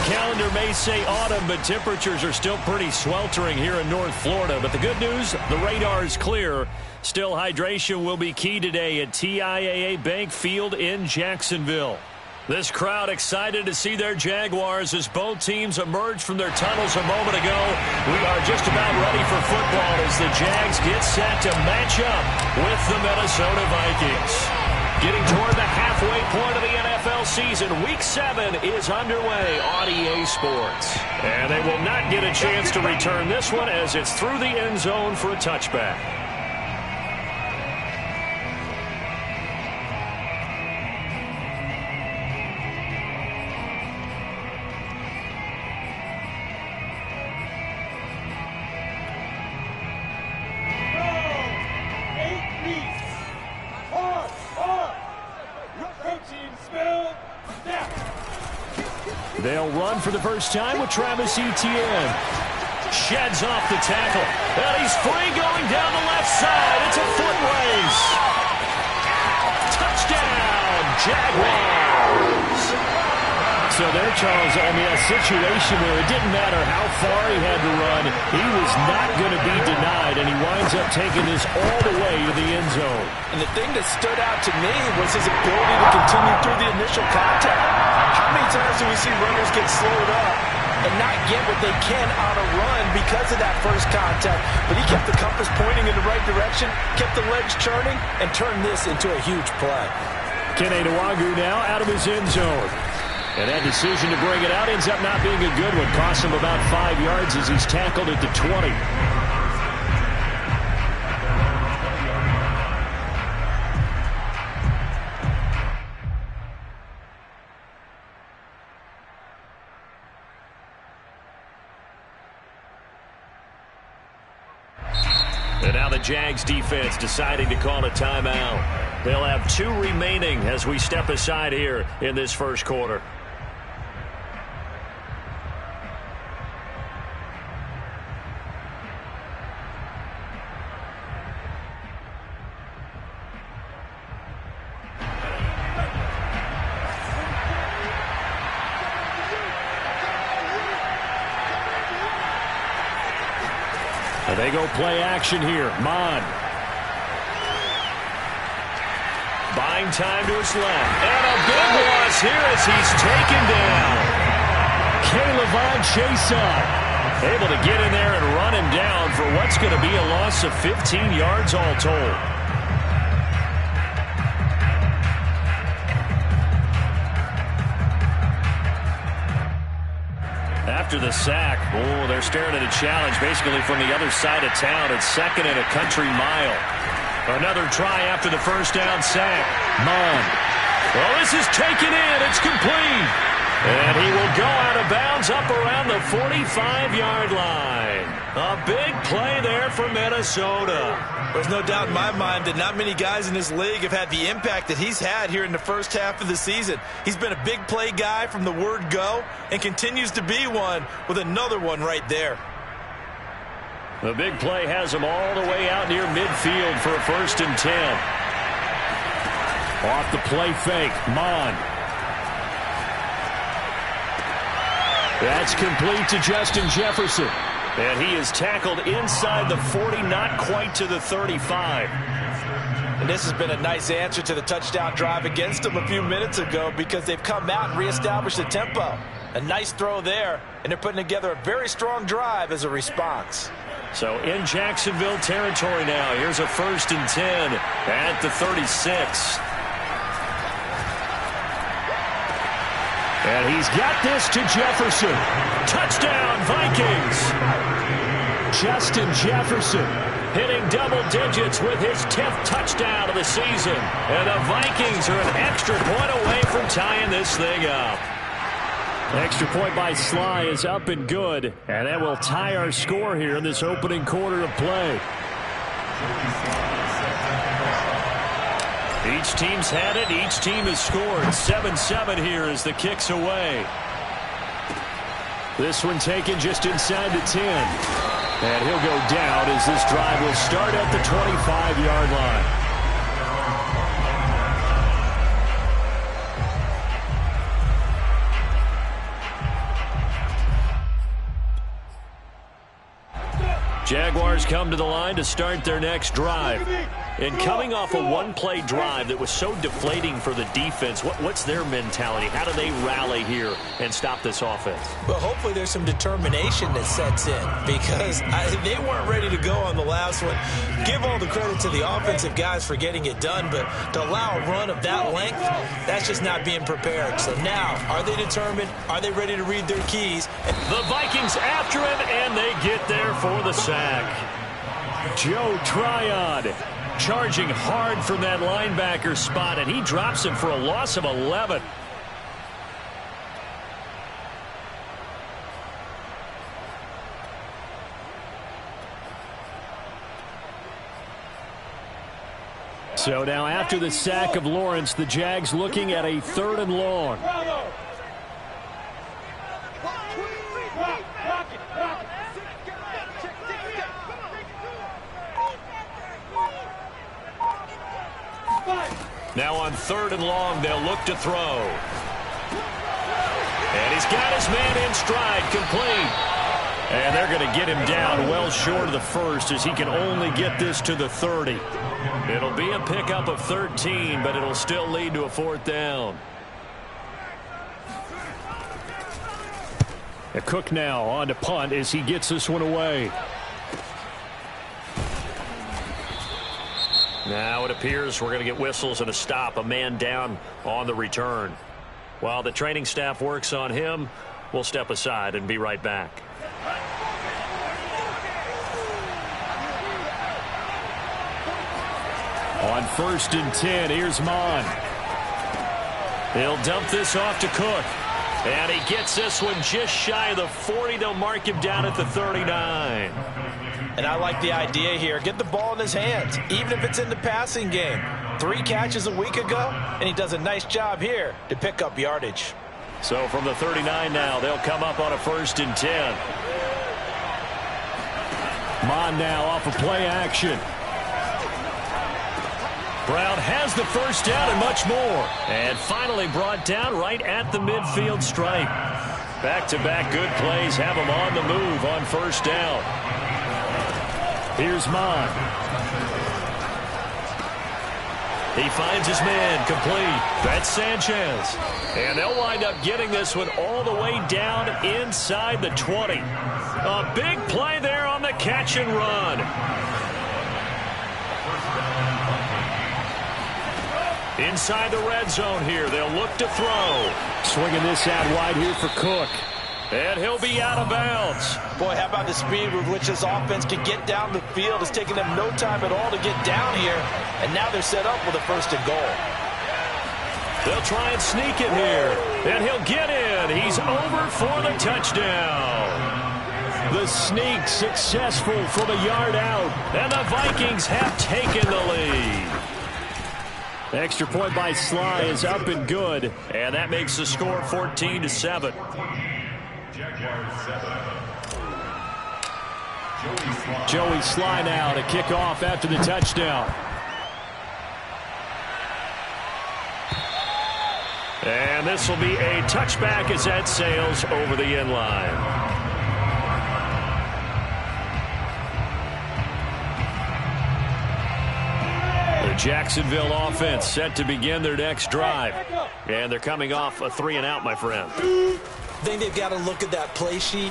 calendar may say autumn, but temperatures are still pretty sweltering here in North Florida. But the good news, the radar is clear. Still, hydration will be key today at TIAA Bank Field in Jacksonville. This crowd excited to see their Jaguars as both teams emerge from their tunnels a moment ago. We are just about ready for football as the Jags get set to match up with the Minnesota Vikings. Getting toward the halfway point of the NFL season, Week 7 is underway on EA Sports. And they will not get a chance to return this one as it's through the end zone for a touchback. They'll run for the first time with Travis Etienne. Sheds off the tackle. And he's free going down the left side. It's a foot race. Touchdown, Jaguars. So there, Charles, I mean, a situation where it didn't matter how far he had to run. He was not going to be denied, and he winds up taking this all the way to the end zone. And the thing that stood out to me was his ability to continue through the initial contact. How many times do we see runners get slowed up and not get what they can on a run because of that first contact? But he kept the compass pointing in the right direction, kept the legs churning, and turned this into a huge play. Kene Nwangwu now out of his end zone. And that decision to bring it out ends up not being a good one. Costs him about 5 yards as he's tackled at the 20. And now the Jags defense deciding to call a timeout. They'll have 2 remaining as we step aside here in this first quarter. And they go play action here. Mond. Buying time to his left. And a big loss here as he's taken down. K'Lavon Chaisson able to get in there and run him down for what's going to be a loss of 15 yards all told. After the sack, they're staring at a challenge basically from the other side of town. It's 2nd and a country mile. Another try after the first down sack. Mond. Well, this is taken in. It's complete. And he will go out of bounds up around the 45-yard line. A big play there for Minnesota. There's no doubt in my mind that not many guys in this league have had the impact that he's had here in the first half of the season. He's been a big play guy from the word go and continues to be one with another one right there. The big play has him all the way out near midfield for a 1st and 10. Off the play fake, Mond. That's complete to Justin Jefferson. And he is tackled inside the 40, not quite to the 35. And this has been a nice answer to the touchdown drive against them a few minutes ago because they've come out and reestablished the tempo. A nice throw there, and they're putting together a very strong drive as a response. So in Jacksonville territory now. Here's a 1st and 10 at the 36. And he's got this to Jefferson. Touchdown, Vikings. Justin Jefferson hitting double digits with his 10th touchdown of the season. And the Vikings are an extra point away from tying this thing up. Extra point by Sly is up and good. And that will tie our score here in this opening quarter of play. Each team's had it. Each team has scored. 7-7 here as the kick's away. This one taken just inside the 10. And he'll go down as this drive will start at the 25-yard line. Jaguars come to the line to start their next drive. And coming off a one-play drive that was so deflating for the defense, what's their mentality? How do they rally here and stop this offense? Well, hopefully there's some determination that sets in because they weren't ready to go on the last one. Give all the credit to the offensive guys for getting it done, but to allow a run of that length, that's just not being prepared. So now, are they determined? Are they ready to read their keys? The Vikings after him, and they get there for the sack. Joe Tryon charging hard from that linebacker spot, and he drops him for a loss of 11. So now after the sack of Lawrence, the Jags looking at a 3rd and long. Now on 3rd and long, they'll look to throw. And he's got his man in stride, complete. And they're going to get him down well short of the first as he can only get this to the 30. It'll be a pickup of 13, but it'll still lead to a 4th down. Cook now on to punt as he gets this one away. Now it appears we're going to get whistles and a stop, a man down on the return. While the training staff works on him, we'll step aside and be right back. On 1st and 10, here's Mon. He'll dump this off to Cook. And he gets this one just shy of the 40. They'll mark him down at the 39. And I like the idea here. Get the ball in his hands, even if it's in the passing game. 3 catches a week ago, and he does a nice job here to pick up yardage. So from the 39 now, they'll come up on a 1st and 10. Mon now off of play action. Brown has the 1st down and much more. And finally brought down right at the midfield stripe. Back-to-back good plays have him on the move on 1st down. Here's Mon. He finds his man complete. That's Sanchez. And they'll wind up getting this one all the way down inside the 20. A big play there on the catch and run. Inside the red zone here. They'll look to throw. Swinging this out wide here for Cook. And he'll be out of bounds. Boy, how about the speed with which this offense can get down the field? It's taken them no time at all to get down here. And now they're set up with a 1st and goal. They'll try and sneak it here. And he'll get in. He's over for the touchdown. The sneak successful from a yard out. And the Vikings have taken the lead. The extra point by Sly is up and good. And that makes the score 14-7. Joey Sly now to kick off after the touchdown. And this will be a touchback as that sails over the end line. The Jacksonville offense set to begin their next drive. And they're coming off a 3-and-out, my friend. I think they've got to look at that play sheet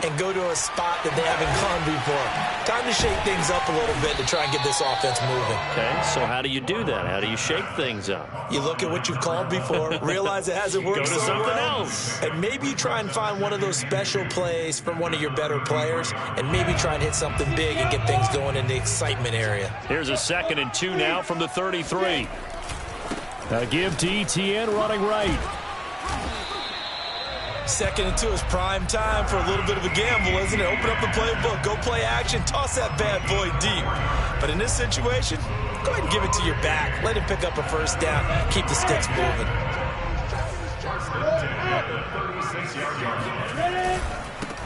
and go to a spot that they haven't gone before. Time to shake things up a little bit to try and get this offense moving. Okay, so how do you do that? How do you shake things up? You look at what you've called before, realize it hasn't worked so well. Go to something else. And maybe you try and find one of those special plays from one of your better players, and maybe try and hit something big and get things going in the excitement area. Here's a 2nd and 2 now from the 33. A give to Etienne running right. 2nd and 2 is prime time for a little bit of a gamble, isn't it? Open up the playbook, go play action, toss that bad boy deep. But in this situation, go ahead and give it to your back. Let him pick up a 1st down. Keep the sticks moving.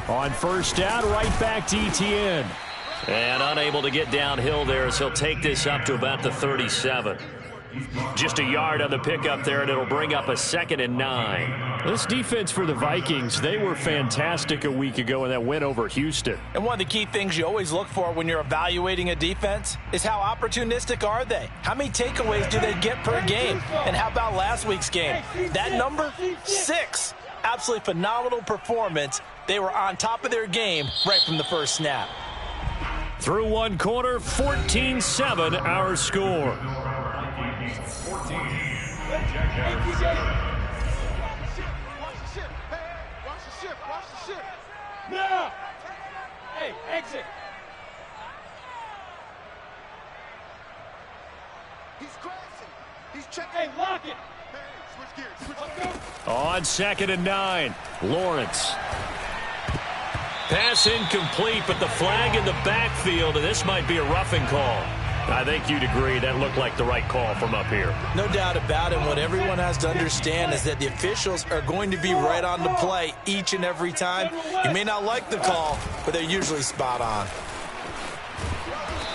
On 1st down, right back to Etienne. And unable to get downhill there as he'll take this up to about the 37. Just a yard on the pickup there, and it'll bring up a 2nd and 9. This defense for the Vikings, they were fantastic a week ago in that win over Houston. And one of the key things you always look for when you're evaluating a defense is how opportunistic are they? How many takeaways do they get per game? And how about last week's game? That number, 6. Absolutely phenomenal performance. They were on top of their game right from the first snap. Through one quarter, 14-7 our score. Now! Hey, exit! He's crashing. He's checking. Hey, lock it! Hey, switch gears. On 2nd and 9, Lawrence. Pass incomplete, but the flag in the backfield, and this might be a roughing call. I think you'd agree that looked like the right call from up here. No doubt about it. What everyone has to understand is that the officials are going to be right on the play each and every time. You may not like the call, but they're usually spot on.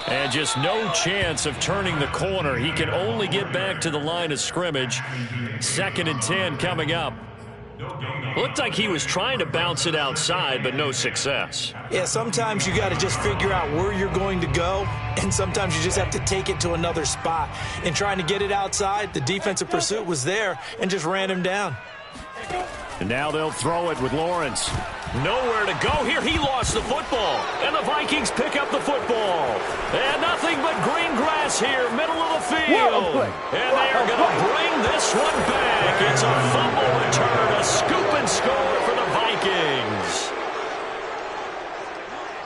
And just no chance of turning the corner. He can only get back to the line of scrimmage. 2nd and 10 coming up. Looked like he was trying to bounce it outside, but no success. Yeah, sometimes you got to just figure out where you're going to go, and sometimes you just have to take it to another spot. In trying to get it outside, the defensive pursuit was there and just ran him down. And now they'll throw it with Lawrence. Nowhere to go here. He lost the football. And the Vikings pick up the football. And nothing but green grass here, middle of the field. And they are going to bring this one back. It's a fumble return, a scoop and score for the Vikings.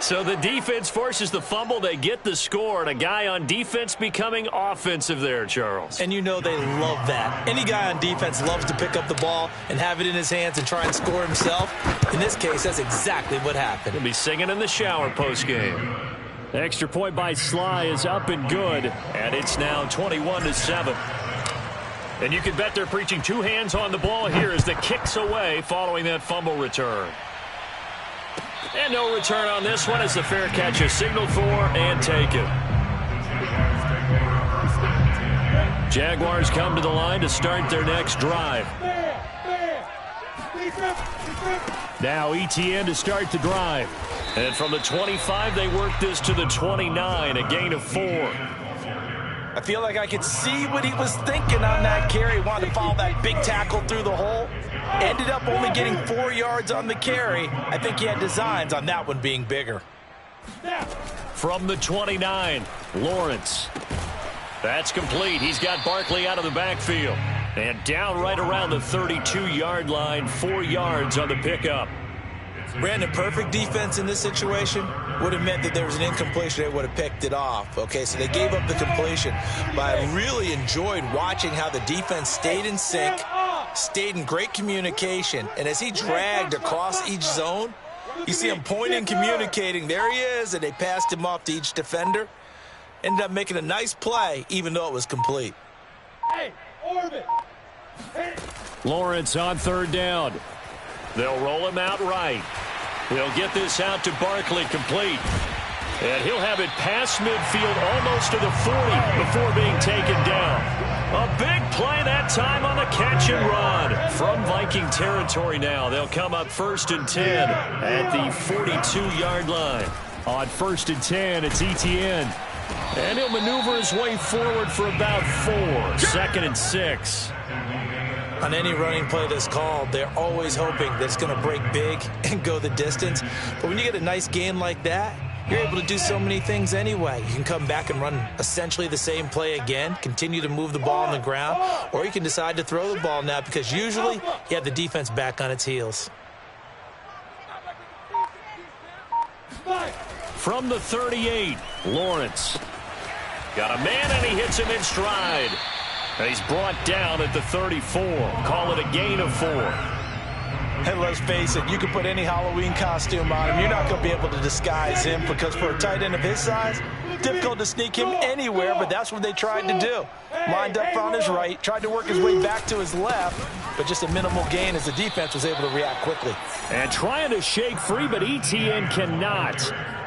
So the defense forces the fumble. They get the score, and a guy on defense becoming offensive there, Charles. And you know they love that. Any guy on defense loves to pick up the ball and have it in his hands and try and score himself. In this case, that's exactly what happened. He'll be singing in the shower postgame. The extra point by Sly is up and good, and it's now 21-7. And you can bet they're preaching two hands on the ball here as the kick's away following that fumble return. And no return on this one as the fair catch is signaled for and taken. Jaguars come to the line to start their next drive. Now Etienne to start the drive. And from the 25, they work this to the 29, a gain of 4. I feel like I could see what he was thinking on that carry. He wanted to follow that big tackle through the hole. Ended up only getting 4 yards on the carry. I think he had designs on that one being bigger. From the 29, Lawrence. That's complete. He's got Barkley out of the backfield. And down right around the 32-yard line, 4 yards on the pickup. Brandon, perfect defense in this situation would have meant that there was an incompletion. They would have picked it off. Okay, so they gave up the completion. But I really enjoyed watching how the defense stayed in sync, stayed in great communication. And as he dragged across each zone, you see him pointing, communicating. There he is, and they passed him off to each defender. Ended up making a nice play, even though it was complete. Hey, Orbit! Hey. Lawrence on third down. They'll roll him out right. They'll get this out to Barkley, complete. And he'll have it past midfield almost to the 40 before being taken down. A big play that time on the catch and run. From Viking territory now, they'll come up 1st and 10 at the 42-yard line. On 1st and 10, it's Etienne. And he'll maneuver his way forward for about 4. 2nd and 6. On any running play that's called, they're always hoping that it's going to break big and go the distance. But when you get a nice gain like that, you're able to do so many things anyway. You can come back and run essentially the same play again, continue to move the ball on the ground, or you can decide to throw the ball now because usually you have the defense back on its heels. From the 38, Lawrence. Got a man and he hits him in stride. And he's brought down at the 34. Call it a gain of 4. And let's face it, you can put any Halloween costume on him. You're not going to be able to disguise him because for a tight end of his size, difficult to sneak him anywhere, but that's what they tried to do. Lined up on his right, tried to work his way back to his left, but just a minimal gain as the defense was able to react quickly. And trying to shake free, but Etienne cannot.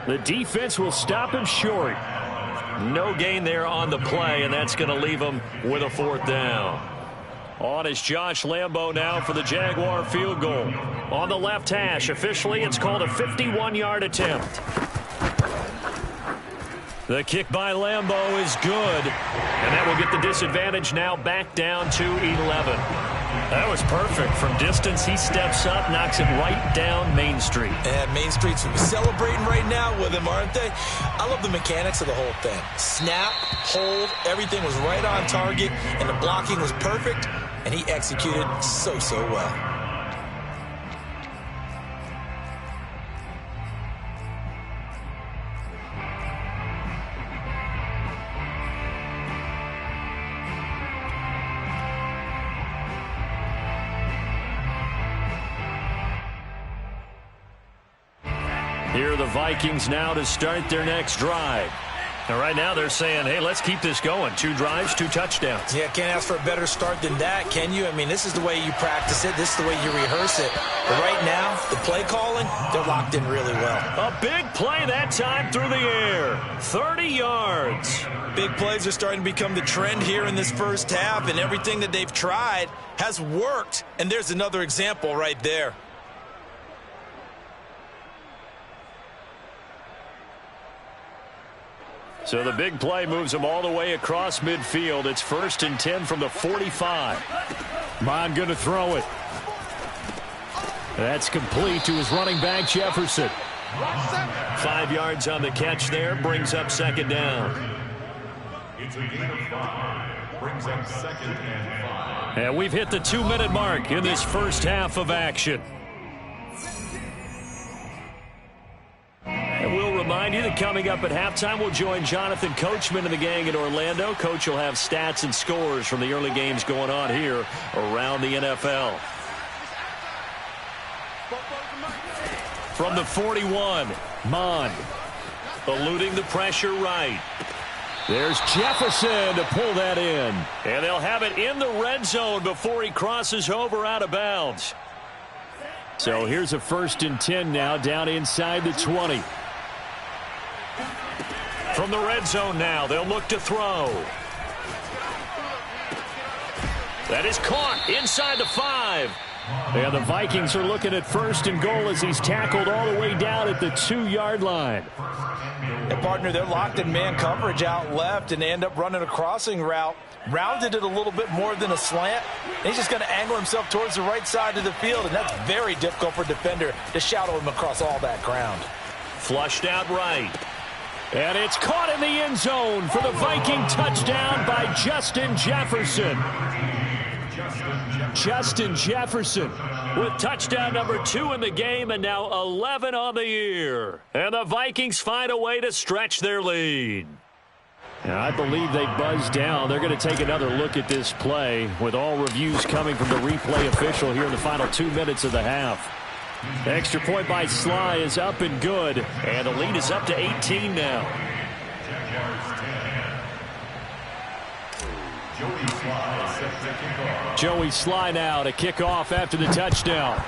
The defense will stop him short. No gain there on the play, and that's going to leave them with a 4th down. On is Josh Lambo now for the Jaguar field goal. On the left hash, officially it's called a 51-yard attempt. The kick by Lambo is good, and that will get the disadvantage now back down to 11. That was perfect. From distance, he steps up, knocks it right down Main Street. And Main Street's celebrating right now with him, aren't they? I love the mechanics of the whole thing. Snap, hold, everything was right on target, and the blocking was perfect, and he executed so well. Here are the Vikings now to start their next drive. And right now they're saying, hey, let's keep this going. 2 drives, 2 touchdowns. Yeah, can't ask for a better start than that, can you? I mean, this is the way you practice it. This is the way you rehearse it. But right now, the play calling, they're locked in really well. A big play that time through the air. 30 yards. Big plays are starting to become the trend here in this first half, and everything that they've tried has worked. And there's another example right there. So the big play moves him all the way across midfield. It's 1st and 10 from the 45. Mon going to throw it. That's complete to his running back, Jefferson. 5 yards on the catch there. Brings up 2nd down. It's a gain of 5. Brings up 2nd and 5. And we've hit the 2-minute mark in this first half of action. And we'll remind you that coming up at halftime, we'll join Jonathan Coachman and the gang in Orlando. Coach will have stats and scores from the early games going on here around the NFL. From the 41, Mon eluding the pressure right. There's Jefferson to pull that in. And they'll have it in the red zone before he crosses over out of bounds. So here's a 1st and 10 now down inside the 20. From the red zone now, they'll look to throw. That is caught inside the 5. And the Vikings are looking at 1st and goal as he's tackled all the way down at the 2-yard line. And partner, they're locked in man coverage out left, and they end up running a crossing route. Rounded it a little bit more than a slant. And he's just going to angle himself towards the right side of the field, and that's very difficult for a defender to shadow him across all that ground. Flushed out right. And it's caught in the end zone for the Viking touchdown by Justin Jefferson. Justin Jefferson with touchdown number 2 in the game, and now 11 on the year. And the Vikings find a way to stretch their lead. And I believe they buzzed down. They're going to take another look at this play with all reviews coming from the replay official here in the final 2 minutes of the half. Extra point by Sly is up and good, and the lead is up to 18 now. Joey Sly now to kick off after the touchdown.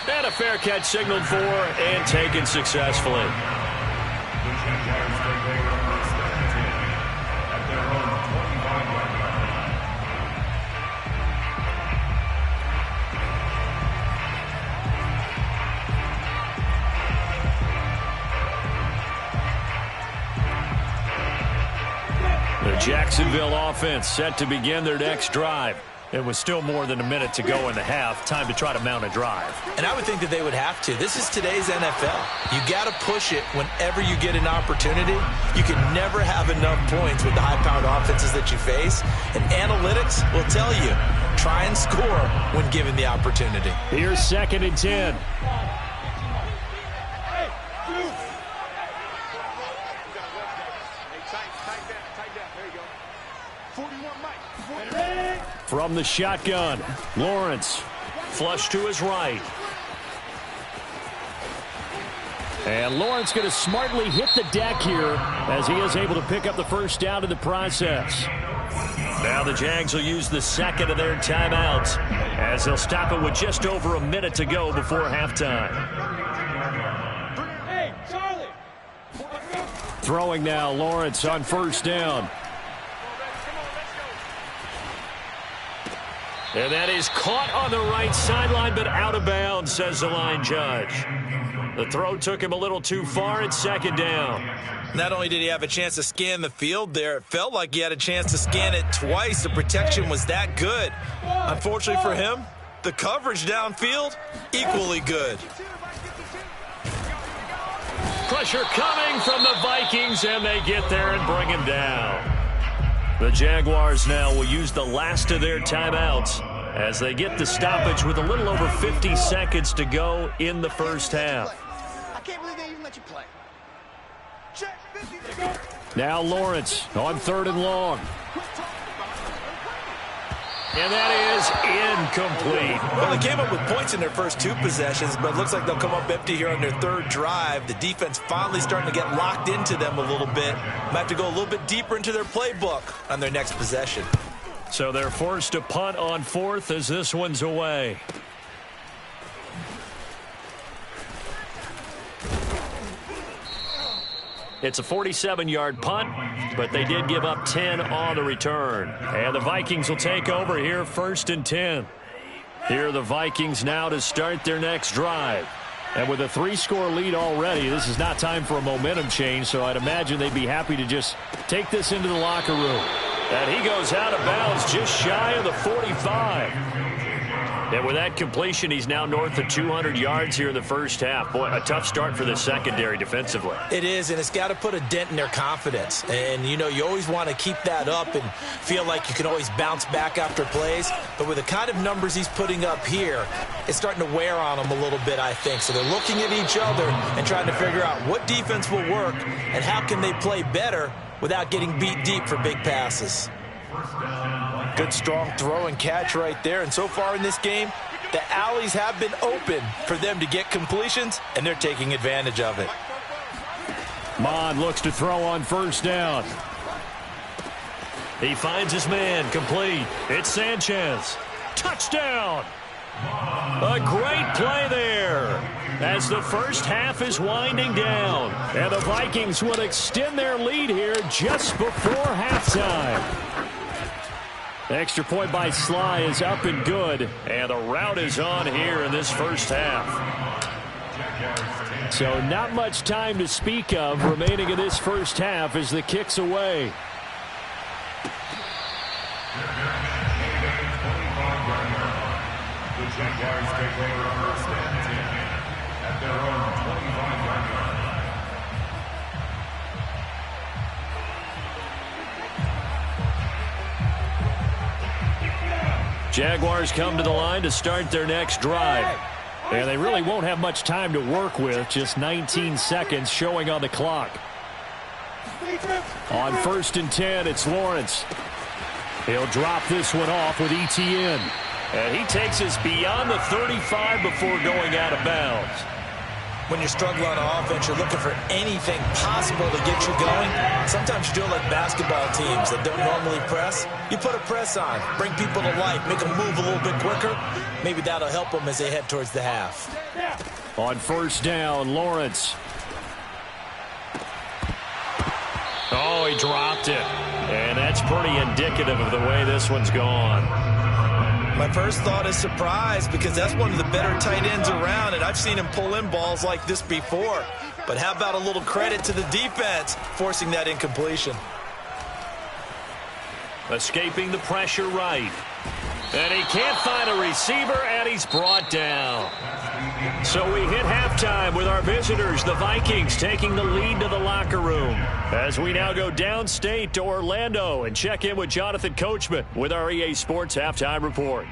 And a fair catch signaled for and taken successfully. The Jacksonville offense set to begin their next drive. It was still more than a minute to go in the half. Time to try to mount a drive. And I would think that they would have to. This is today's NFL. You got to push it whenever you get an opportunity. You can never have enough points with the high-powered offenses that you face. And analytics will tell you, try and score when given the opportunity. Here's 2nd and 10. From the shotgun, Lawrence flush to his right. And Lawrence going to smartly hit the deck here as he is able to pick up the first down in the process. Now the Jags will use the 2nd of their timeouts as they'll stop it with just over a minute to go before halftime. Hey, Charlie, throwing now. Lawrence on first down. And that is caught on the right sideline, but out of bounds, says the line judge. The throw took him a little too far at second down. Not only did he have a chance to scan the field there, it felt like he had a chance to scan it twice. The protection was that good. Unfortunately for him, the coverage downfield, equally good. Pressure coming from the Vikings, and they get there and bring him down. The Jaguars now will use the last of their timeouts as they get the stoppage with a little over 50 seconds to go in the first half. I can't believe they even let you play. Check 50. Now Lawrence on 3rd and long. And that is incomplete. Well, they came up with points in their first 2 possessions, but it looks like they'll come up empty here on their 3rd drive. The defense finally starting to get locked into them a little bit. Might have to go a little bit deeper into their playbook on their next possession. So they're forced to punt on 4th as this one's away. It's a 47-yard punt, but they did give up 10 on the return. And the Vikings will take over here 1st and 10. Here are the Vikings now to start their next drive. And with a 3-score lead already, this is not time for a momentum change, so I'd imagine they'd be happy to just take this into the locker room. And he goes out of bounds just shy of the 45. And with that completion, he's now north of 200 yards here in the first half. Boy, a tough start for the secondary defensively. It is, and it's got to put a dent in their confidence. And, you know, you always want to keep that up and feel like you can always bounce back after plays. But with the kind of numbers he's putting up here, it's starting to wear on them a little bit, I think. So they're looking at each other and trying to figure out what defense will work and how can they play better without getting beat deep for big passes. Good, strong throw and catch right there. And so far in this game, the alleys have been open for them to get completions, and they're taking advantage of it. Mond looks to throw on first down. He finds his man, complete. It's Sanchez. Touchdown! A great play there as the first half is winding down. And the Vikings will extend their lead here just before halftime. The extra point by Sly is up and good, and the route is on here in this first half. So not much time to speak of remaining in this first half as the kick's away. The Jaguars take over first and 10 at their own 25-yard line. Jaguars come to the line to start their next drive. And they really won't have much time to work with, just 19 seconds showing on the clock. On 1st and 10, it's Lawrence. He'll drop this one off with ETN. And he takes us beyond the 35 before going out of bounds. When you're struggling on offense, you're looking for anything possible to get you going. Sometimes you do it like basketball teams that don't normally press. You put a press on, bring people to life, make them move a little bit quicker. Maybe that'll help them as they head towards the half. On first down, Lawrence. Oh, he dropped it. And that's pretty indicative of the way this one's gone. My first thought is surprise because that's one of the better tight ends around, and I've seen him pull in balls like this before. But how about a little credit to the defense forcing that incompletion? Escaping the pressure right. And he can't find a receiver, and he's brought down. So we hit halftime with our visitors, the Vikings, taking the lead to the locker room. As we now go downstate to Orlando and check in with Jonathan Coachman with our EA Sports Halftime Report.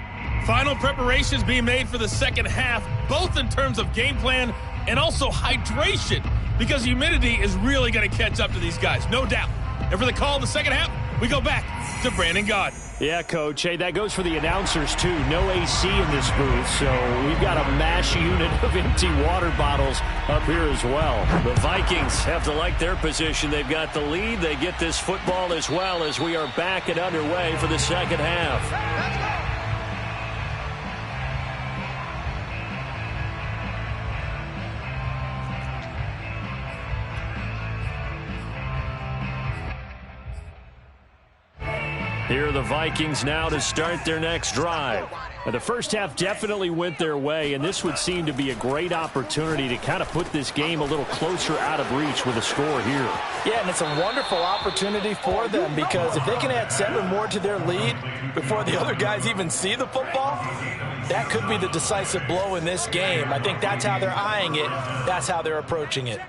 Final preparations being made for the second half, both in terms of game plan and also hydration, because humidity is really going to catch up to these guys, no doubt. And for the call in the second half, we go back to Brandon Gaudin. Yeah, Coach. Hey, that goes for the announcers, too. No AC in this booth, so we've got a mash unit of empty water bottles up here as well. The Vikings have to like their position. They've got the lead. They get this football as well as we are back and underway for the second half. Here are the Vikings now to start their next drive. The first half definitely went their way, and this would seem to be a great opportunity to kind of put this game a little closer out of reach with a score here. Yeah, and it's a wonderful opportunity for them because if they can add 7 more to their lead before the other guys even see the football, that could be the decisive blow in this game. I think that's how they're eyeing it. That's how they're approaching it.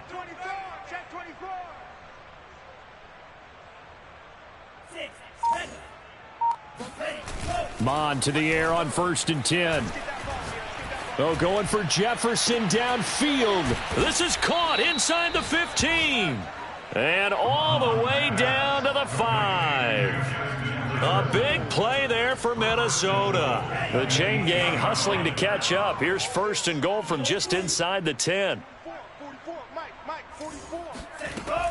Mond to the air on 1st and 10. Oh, going for Jefferson downfield. This is caught inside the 15. And all the way down to the 5. A big play there for Minnesota. The chain gang hustling to catch up. Here's 1st and goal from just inside the 10.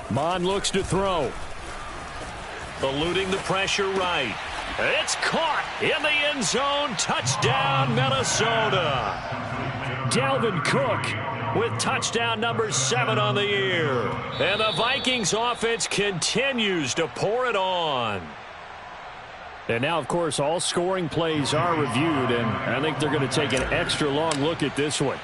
Mond looks to throw. Eluding the pressure right. It's caught in the end zone. Touchdown, Minnesota. Dalvin Cook with touchdown number 7 on the year. And the Vikings offense continues to pour it on. And now, of course, all scoring plays are reviewed, and I think they're going to take an extra long look at this one.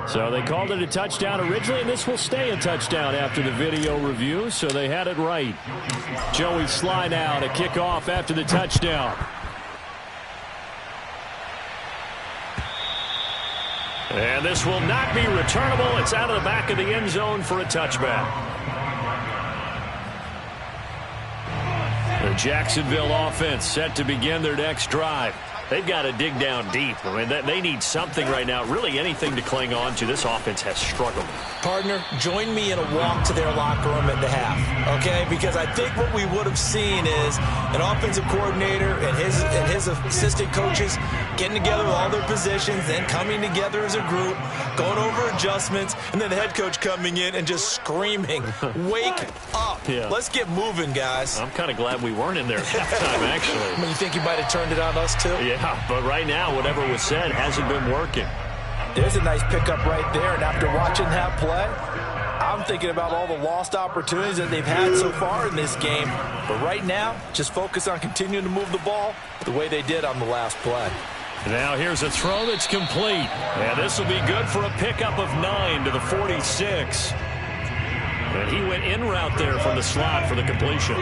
So they called it a touchdown originally, and this will stay a touchdown after the video review, so they had it right. Joey Slye now to kick off after the touchdown. And this will not be returnable. It's out of the back of the end zone for a touchback. The Jacksonville offense set to begin their next drive. They've got to dig down deep. I mean, they need something right now, really anything to cling on to. This offense has struggled. Partner, join me in a walk to their locker room at the half, okay? Because I think what we would have seen is an offensive coordinator and his assistant coaches getting together with all their positions, then coming together as a group, going over adjustments, and then the head coach coming in and just screaming, wake up. Yeah. Let's get moving, guys. I'm kind of glad we weren't in there at halftime, actually. I mean, you think he might have turned it on us, too? Yeah, but right now, whatever was said hasn't been working. There's a nice pickup right there, and after watching that play, I'm thinking about all the lost opportunities that they've had so far in this game. But right now, just focus on continuing to move the ball the way they did on the last play. Now here's a throw that's complete. And this will be good for a pickup of 9 to the 46. And he went in route there from the slot for the completion.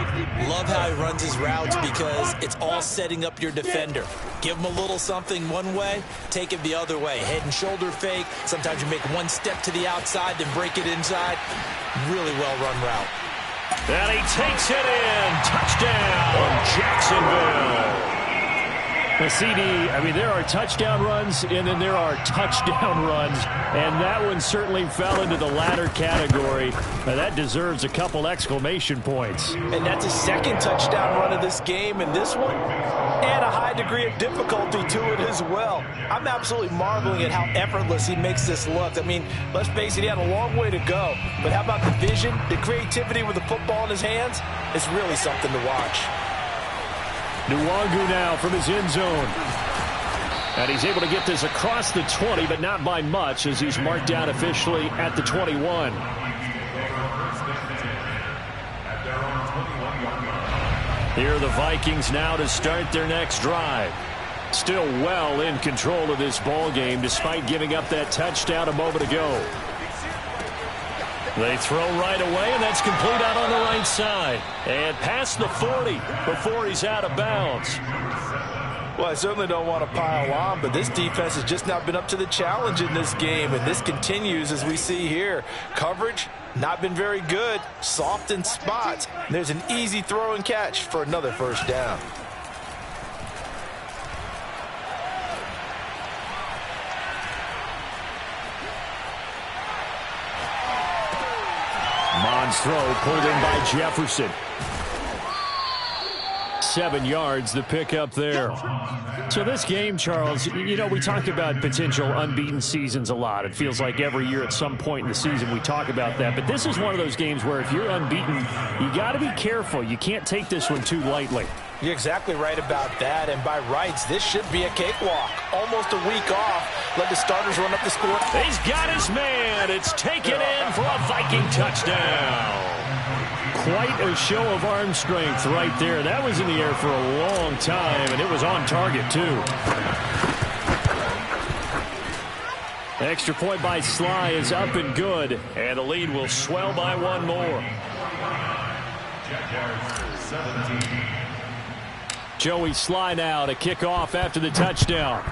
Love how he runs his routes because it's all setting up your defender. Give him a little something one way, take it the other way. Head and shoulder fake. Sometimes you make one step to the outside, then break it inside. Really well-run route. And he takes it in. Touchdown, Jacksonville. The CD, I mean, there are touchdown runs, and then there are touchdown runs, and that one certainly fell into the latter category. Now, that deserves a couple exclamation points. And that's his second touchdown run of this game, and this one, and a high degree of difficulty to it as well. I'm absolutely marveling at how effortless he makes this look. I mean, let's face it, he had a long way to go, but how about the vision, the creativity with the football in his hands? It's really something to watch. Nwangu now from his end zone. And he's able to get this across the 20, but not by much as he's marked down officially at the 21. Here are the Vikings now to start their next drive. Still well in control of this ball game despite giving up that touchdown a moment ago. They throw right away, and that's complete out on the right side. And past the 40 before he's out of bounds. Well, I certainly don't want to pile on, but this defense has just not been up to the challenge in this game, and this continues as we see here. Coverage, not been very good, soft in spots. And there's an easy throw and catch for another first down. Mond's throw pulled in by Jefferson. 7 yards, the pickup there. So this game, Charles, you know, we talked about potential unbeaten seasons a lot. It feels like every year at some point in the season we talk about that. But this is one of those games where if you're unbeaten, you got to be careful. You can't take this one too lightly. You're exactly right about that, and by rights, this should be a cakewalk. Almost a week off. Let the starters run up the score. He's got his man. It's taken in for a Viking touchdown. Quite a show of arm strength right there. That was in the air for a long time, and it was on target, too. Extra point by Sly is up and good, and the lead will swell by one more. Joey Sly now to kick off after the touchdown.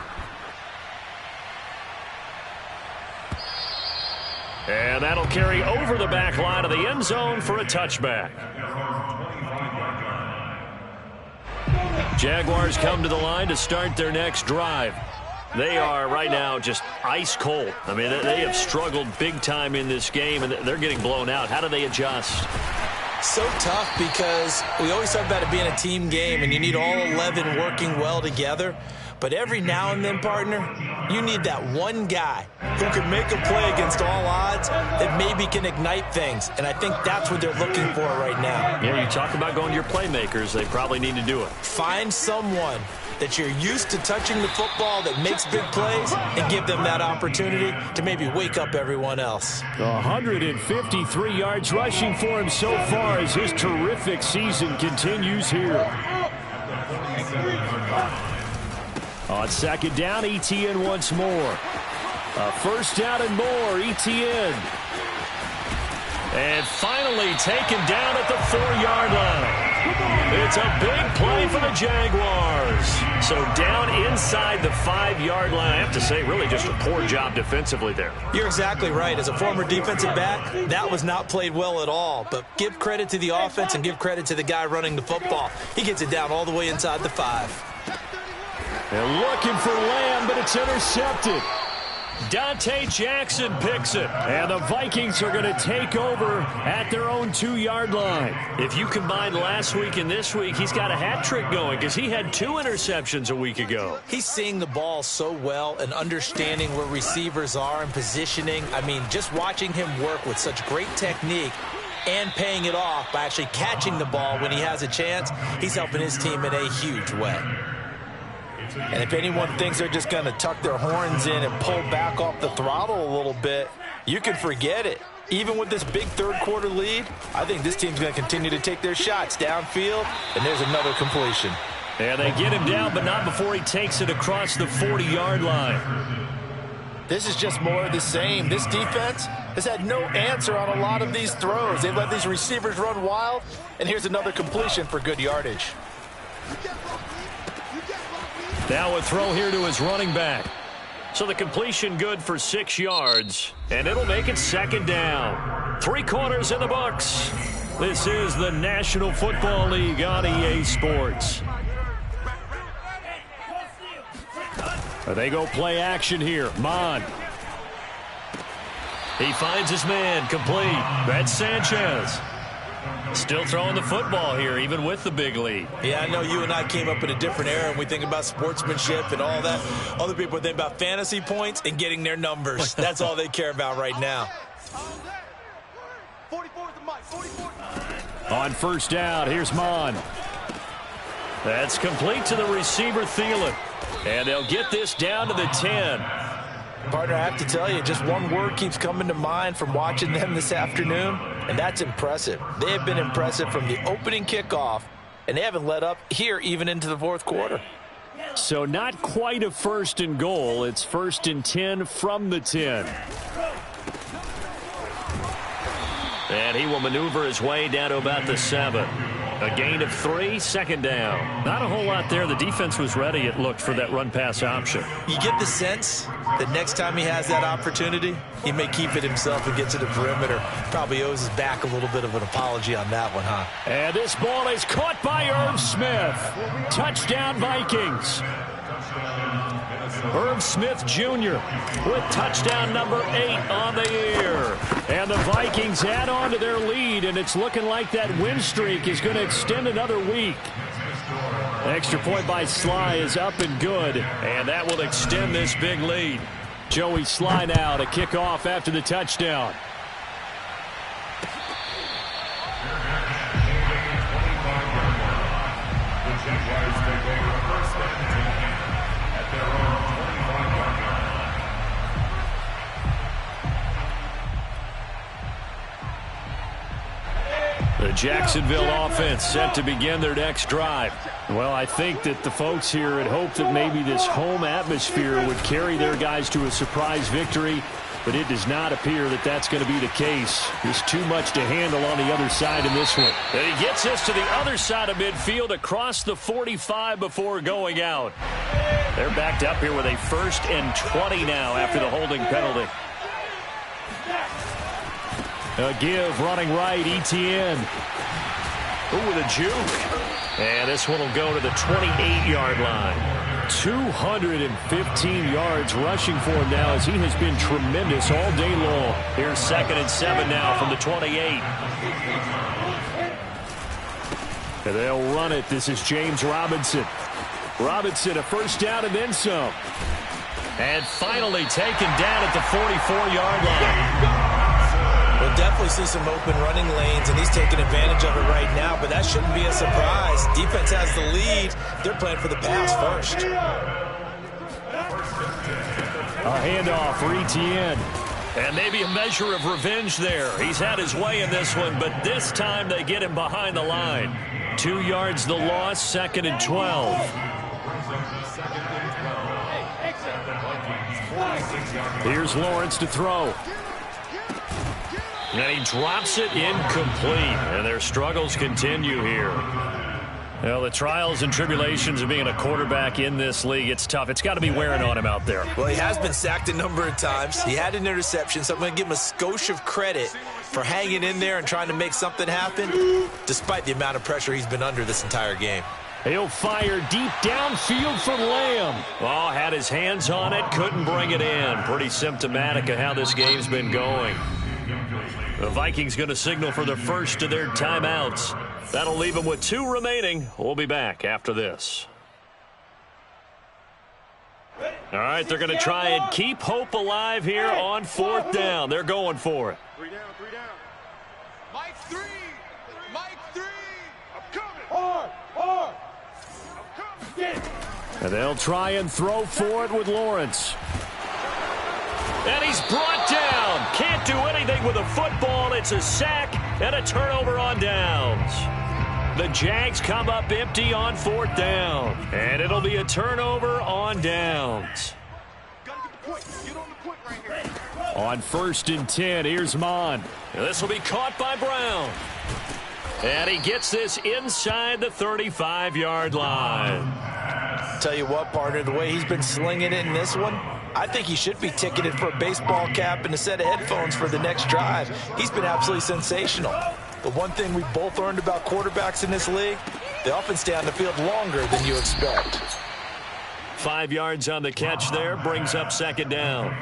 And that'll carry over the back line of the end zone for a touchback. Jaguars come to the line to start their next drive. They are right now just ice cold. I mean, they have struggled big time in this game, and they're getting blown out. How do they adjust? So tough because we always talk about it being a team game, and you need all 11 working well together. But every now and then, partner, you need that one guy who can make a play against all odds that maybe can ignite things. And I think that's what they're looking for right now. Yeah, you talk about going to your playmakers. They probably need to do it. Find someone that you're used to touching the football that makes big plays and give them that opportunity to maybe wake up everyone else. 153 yards rushing for him so far as his terrific season continues here. On second down, Etienne once more. First down and more, Etienne. And finally taken down at the 4-yard line. It's a big play for the Jaguars. So down inside the 5-yard line. I have to say, really just a poor job defensively there. You're exactly right. As a former defensive back, that was not played well at all. But give credit to the offense and give credit to the guy running the football. He gets it down all the way inside the 5. They're looking for Lamb, but it's intercepted. Dante Jackson picks it, and the Vikings are going to take over at their own 2-yard line. If you combine last week and this week, he's got a hat trick going because he had 2 interceptions a week ago. He's seeing the ball so well and understanding where receivers are and positioning. I mean, just watching him work with such great technique and paying it off by actually catching the ball when he has a chance, he's helping his team in a huge way. And if anyone thinks they're just going to tuck their horns in and pull back off the throttle a little bit, you can forget it. Even with this big third-quarter lead, I think this team's going to continue to take their shots downfield, and there's another completion. And they get him down, but not before he takes it across the 40-yard line. This is just more of the same. This defense has had no answer on a lot of these throws. They've let these receivers run wild, and here's another completion for good yardage. Now a throw here to his running back. So the completion good for 6 yards, and it'll make it second down. 3 quarters in the books. This is the National Football League on EA Sports. They go play action here. Mon. He finds his man, complete. That's Sanchez. Still throwing the football here, even with the big lead. Yeah, I know you and I came up in a different era, and we think about sportsmanship and all that. Other people think about fantasy points and getting their numbers. That's all they care about right now. On first down, here's Mon. That's complete to the receiver, Thielen. And they'll get this down to the 10. Partner, I have to tell you, just one word keeps coming to mind from watching them this afternoon, and that's impressive. They have been impressive from the opening kickoff, and they haven't let up here even into the fourth quarter. So not quite a first and goal. It's first and 10 from the 10. And he will maneuver his way down to about the 7. A gain of 3, second down. Not a whole lot there. The defense was ready, it looked, for that run-pass option. You get the sense that next time he has that opportunity, he may keep it himself and get to the perimeter. Probably owes his back a little bit of an apology on that one, huh? And this ball is caught by Irv Smith. Touchdown, Vikings. Irv Smith Jr. with touchdown number 8 on the year. And the Vikings add on to their lead, and it's looking like that win streak is going to extend another week. Extra point by Sly is up and good, and that will extend this big lead. Joey Sly now to kick off after the touchdown. Jaguars take over first and 10 at their own 25-yard line. The Jacksonville offense set to begin their next drive. Well, I think that the folks here had hoped that maybe this home atmosphere would carry their guys to a surprise victory, but it does not appear that that's going to be the case. There's too much to handle on the other side in this one. And he gets us to the other side of midfield across the 45 before going out. They're backed up here with a 1st and 20 now after the holding penalty. A give running right, Etienne. Ooh, with a juke. And this one will go to the 28-yard line. 215 yards rushing for him now as he has been tremendous all day long. Here's 2nd and 7 now from the 28. And they'll run it. This is James Robinson. Robinson, a first down and then some. And finally taken down at the 44-yard line. We'll definitely see some open running lanes, and he's taking advantage of it right now, but that shouldn't be a surprise. Defense has the lead. They're playing for the pass first. A handoff for Etienne. And maybe a measure of revenge there. He's had his way in this one, but this time they get him behind the line. 2 yards the loss, 2nd and 12. Here's Lawrence to throw. And he drops it incomplete. And their struggles continue here. Well, the trials and tribulations of being a quarterback in this league, it's tough. It's got to be wearing on him out there. Well, he has been sacked a number of times. He had an interception, so I'm going to give him a skosh of credit for hanging in there and trying to make something happen, despite the amount of pressure he's been under this entire game. He'll fire deep downfield for Lamb. Oh, had his hands on it, couldn't bring it in. Pretty symptomatic of how this game's been going. The Vikings going to signal for the first of their timeouts. That'll leave them with 2 remaining. We'll be back after this. All right, they're going to try and keep hope alive here on 4th down. They're going for it. 3 down, 3 down. Mike 3. Mike 3. I'm coming. Hard. I'm coming. Get it. And they'll try and throw for it with Lawrence. And he's brought down. Can't do anything with a football. It's a sack and a turnover on downs. The Jags come up empty on 4th down. And it'll be a turnover on downs. Gotta get the point. Get on the point right here. On 1st and 10, here's Mon. And this will be caught by Brown. And he gets this inside the 35-yard line. Tell you what, partner, the way he's been slinging it in this one, I think he should be ticketed for a baseball cap and a set of headphones for the next drive. He's been absolutely sensational. The one thing we both learned about quarterbacks in this league, they often stay on the field longer than you expect. 5 yards on the catch there, brings up 2nd down.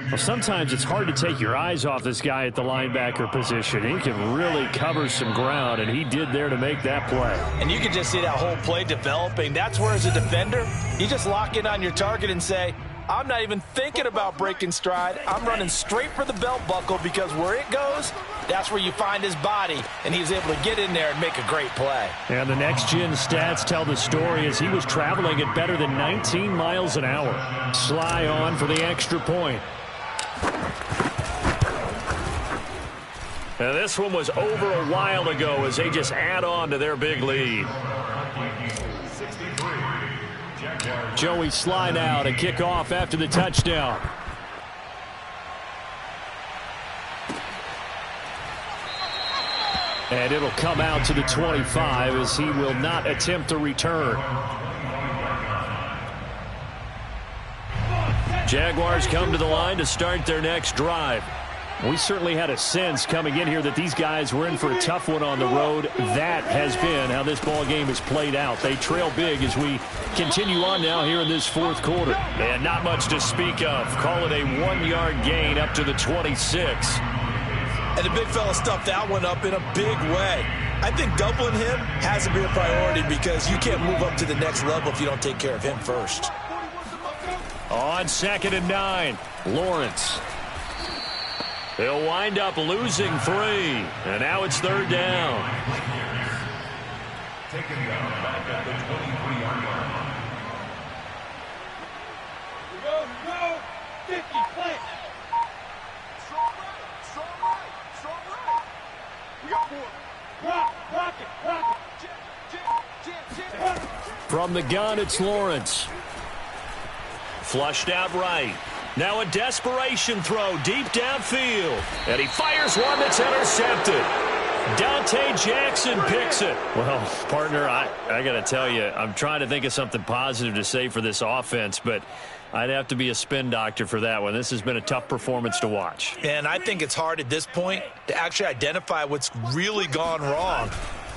Well, sometimes it's hard to take your eyes off this guy at the linebacker position. He can really cover some ground, and he did there to make that play. And you can just see that whole play developing. That's where, as a defender, you just lock in on your target and say, I'm not even thinking about breaking stride. I'm running straight for the belt buckle, because where it goes, that's where you find his body, and he was able to get in there and make a great play. And the next-gen stats tell the story as he was traveling at better than 19 miles an hour. Sly on for the extra point. And this one was over a while ago as they just add on to their big lead. Joey Sly now to kick off after the touchdown. And it'll come out to the 25 as he will not attempt a return. Jaguars come to the line to start their next drive. We certainly had a sense coming in here that these guys were in for a tough one on the road. That has been how this ball game has played out. They trail big as we continue on now here in this 4th quarter. And not much to speak of. Call it a 1-yard gain up to the 26. And the big fella stuffed that one up in a big way. I think doubling him has to be a priority, because you can't move up to the next level if you don't take care of him first. On 2nd and 9, Lawrence. They'll wind up losing 3, and now it's 3rd down. Taken down back at the 23-yard line. Go, 50, play. Strong right. We got more. Rock it. Jam. From the gun, it's Lawrence. Flushed out right. Now a desperation throw deep downfield. And he fires one that's intercepted. Dante Jackson picks it. Well, partner, I got to tell you, I'm trying to think of something positive to say for this offense, but I'd have to be a spin doctor for that one. This has been a tough performance to watch. And I think it's hard at this point to actually identify what's really gone wrong.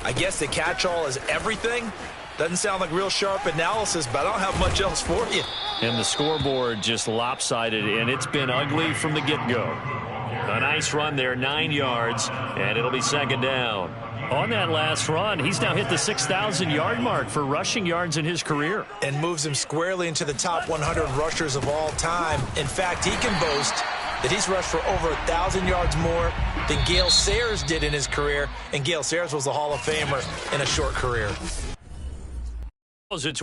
I guess the catch-all is everything. Doesn't sound like real sharp analysis, but I don't have much else for you. And the scoreboard just lopsided, and it's been ugly from the get-go. A nice run there, 9 yards, and it'll be second down. On that last run, he's now hit the 6,000-yard mark for rushing yards in his career. And moves him squarely into the top 100 rushers of all time. In fact, he can boast that he's rushed for over 1,000 yards more than Gale Sayers did in his career, and Gale Sayers was a Hall of Famer in a short career. It's